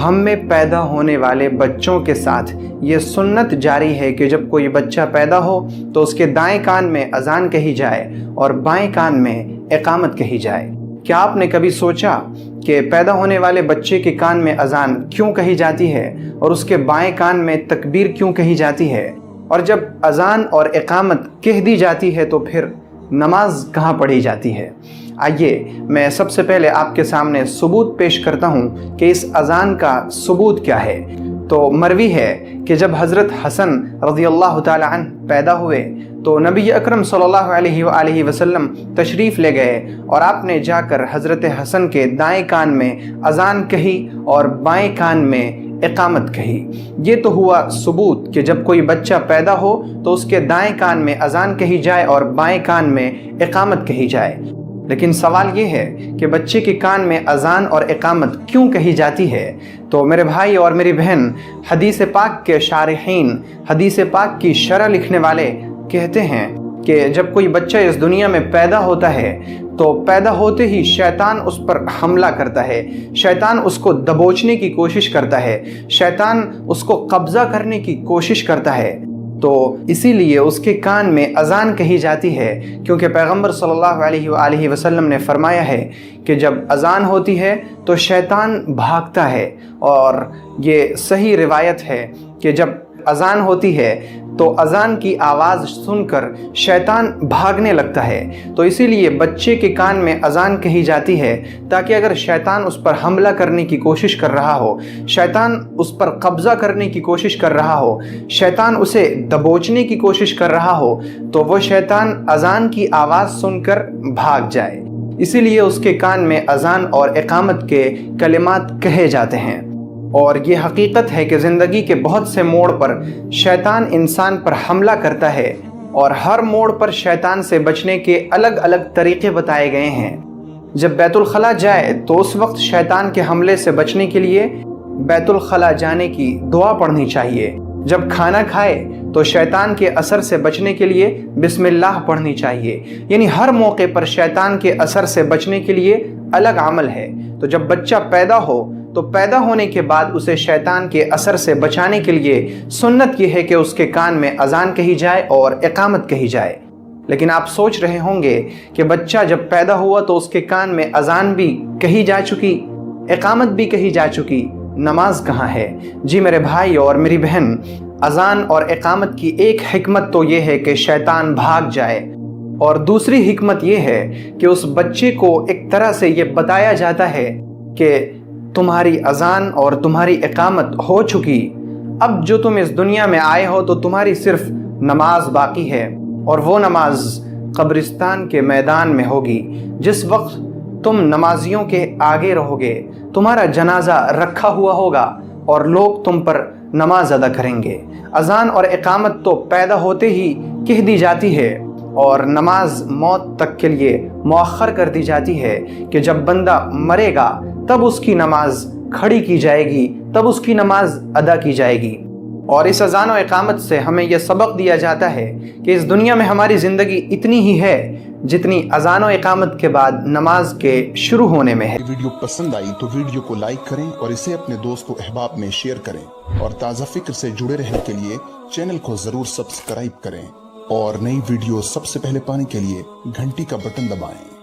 ہم میں پیدا ہونے والے بچوں کے ساتھ یہ سنت جاری ہے کہ جب کوئی بچہ پیدا ہو تو اس کے دائیں کان میں اذان کہی جائے اور بائیں کان میں اقامت کہی جائے۔ کیا آپ نے کبھی سوچا کہ پیدا ہونے والے بچے کے کان میں اذان کیوں کہی جاتی ہے اور اس کے بائیں کان میں تکبیر کیوں کہی جاتی ہے؟ اور جب اذان اور اقامت کہہ دی جاتی ہے تو پھر نماز کہاں پڑھی جاتی ہے؟ آئیے میں سب سے پہلے آپ کے سامنے ثبوت پیش کرتا ہوں کہ اس اذان کا ثبوت کیا ہے۔ تو مروی ہے کہ جب حضرت حسن رضی اللہ تعالی عنہ پیدا ہوئے تو نبی اکرم صلی اللہ علیہ وآلہ وسلم تشریف لے گئے اور آپ نے جا کر حضرت حسن کے دائیں کان میں اذان کہی اور بائیں کان میں اقامت کہی۔ یہ تو ہوا ثبوت کہ جب کوئی بچہ پیدا ہو تو اس کے دائیں کان میں اذان کہی جائے اور بائیں کان میں اقامت کہی جائے۔ لیکن سوال یہ ہے کہ بچے کے کان میں اذان اور اقامت کیوں کہی جاتی ہے؟ تو میرے بھائی اور میری بہن، حدیث پاک کے شارحین، حدیث پاک کی شرح لکھنے والے کہتے ہیں کہ جب کوئی بچہ اس دنیا میں پیدا ہوتا ہے تو پیدا ہوتے ہی شیطان اس پر حملہ کرتا ہے، شیطان اس کو دبوچنے کی کوشش کرتا ہے، شیطان اس کو قبضہ کرنے کی کوشش کرتا ہے۔ تو اسی لیے اس کے کان میں اذان کہی جاتی ہے، کیونکہ پیغمبر صلی اللہ علیہ وآلہ وسلم نے فرمایا ہے کہ جب اذان ہوتی ہے تو شیطان بھاگتا ہے، اور یہ صحیح روایت ہے کہ جب اذان ہوتی ہے تو اذان کی آواز سن کر شیطان بھاگنے لگتا ہے۔ تو اسی لیے بچے کے کان میں اذان کہی جاتی ہے تاکہ اگر شیطان اس پر حملہ کرنے کی کوشش کر رہا ہو، شیطان اس پر قبضہ کرنے کی کوشش کر رہا ہو، شیطان اسے دبوچنے کی کوشش کر رہا ہو، تو وہ شیطان اذان کی آواز سن کر بھاگ جائے۔ اسی لیے اس کے کان میں اذان اور اقامت کے کلمات کہے جاتے ہیں۔ اور یہ حقیقت ہے کہ زندگی کے بہت سے موڑ پر شیطان انسان پر حملہ کرتا ہے، اور ہر موڑ پر شیطان سے بچنے کے الگ الگ طریقے بتائے گئے ہیں۔ جب بیت الخلاء جائے تو اس وقت شیطان کے حملے سے بچنے کے لیے بیت الخلاء جانے کی دعا پڑھنی چاہیے۔ جب کھانا کھائے تو شیطان کے اثر سے بچنے کے لیے بسم اللہ پڑھنی چاہیے۔ یعنی ہر موقع پر شیطان کے اثر سے بچنے کے لیے الگ عمل ہے۔ تو جب بچہ پیدا ہو تو پیدا ہونے کے بعد اسے شیطان کے اثر سے بچانے کے لیے سنت یہ ہے کہ اس کے کان میں اذان کہی جائے اور اقامت کہی جائے۔ لیکن آپ سوچ رہے ہوں گے کہ بچہ جب پیدا ہوا تو اس کے کان میں اذان بھی کہی جا چکی، اقامت بھی کہی جا چکی، نماز کہاں ہے؟ جی میرے بھائی اور میری بہن، اذان اور اقامت کی ایک حکمت تو یہ ہے کہ شیطان بھاگ جائے، اور دوسری حکمت یہ ہے کہ اس بچے کو ایک طرح سے یہ بتایا جاتا ہے کہ تمہاری اذان اور تمہاری اقامت ہو چکی، اب جو تم اس دنیا میں آئے ہو تو تمہاری صرف نماز باقی ہے، اور وہ نماز قبرستان کے میدان میں ہوگی۔ جس وقت تم نمازیوں کے آگے رہو گے، تمہارا جنازہ رکھا ہوا ہوگا اور لوگ تم پر نماز ادا کریں گے۔ اذان اور اقامت تو پیدا ہوتے ہی کہہ دی جاتی ہے، اور نماز موت تک کے لیے مؤخر کر دی جاتی ہے کہ جب بندہ مرے گا تب اس کی نماز کھڑی کی جائے گی، تب اس کی نماز ادا کی جائے گی۔ اور اس اذان و اقامت سے ہمیں یہ سبق دیا جاتا ہے کہ اس دنیا میں ہماری زندگی اتنی ہی ہے جتنی اذان و اقامت کے بعد نماز کے شروع ہونے میں ہے۔ ویڈیو پسند آئی تو ویڈیو کو لائک کریں اور اسے اپنے دوست و احباب میں شیئر کریں، اور تازہ فکر سے جڑے رہنے کے لیے چینل کو ضرور سبسکرائب کریں، اور نئی ویڈیو سب سے پہلے پانے کے لیے گھنٹی کا بٹن دبائیں۔